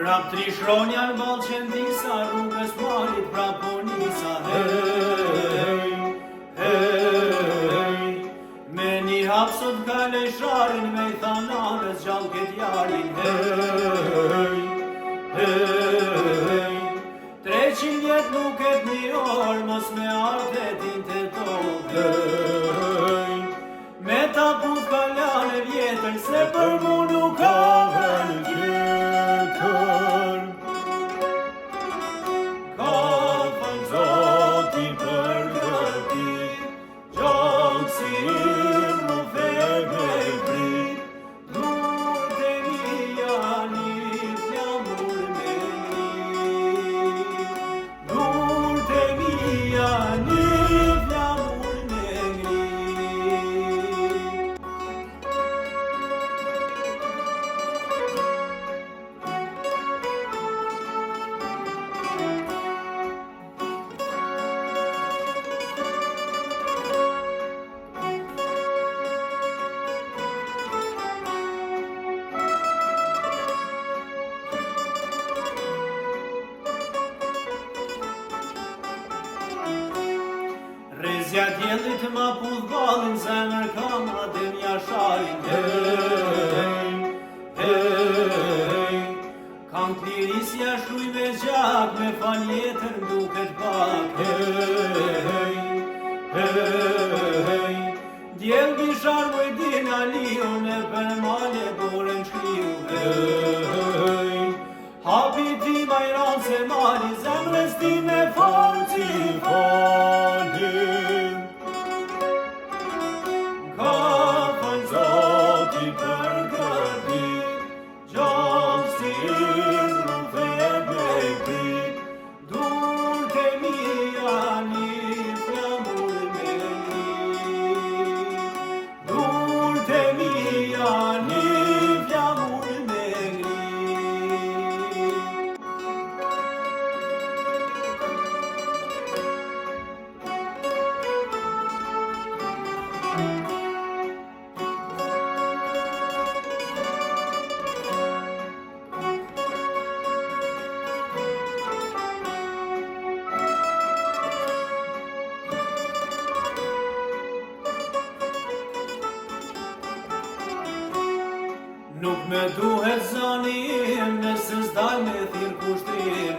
Rap trishronjan ball qendisa, rrugës malit praponisa. Hey, hey, me një hap sot kale sharin, me i thanarës gjall ket jarin. Hey, hey, 300 vjet nuk et një orë, mos me artetin të tokë. Hey, me ta puth kalane vjetër, se për mu nuk ka ven tjetër. Ka fal Zoti për këti, gjallë si im më thebe i prit. Dur të mija një flamur me ngrit. Dur të mija një flamur me ngrit. Rezja djellit ma puth balin, zemër kam adem jasharin. Hey, hey, kam klirisja shruj me gjak, me fal jetër duket pak. Hey, hey, djel bishar mujdin aliu, me për malje boren shkriu. Hey, hapi ti majran se mali, zemrës ti me forci falim. Ka fal Zoti për këti, gjallë si im më thebe i prit. Dur të mija një flamur me ngrit. Dur të mija një flamur me ngrit. Nuk me duhet zani im, nëse s'daj me thirr kushtim.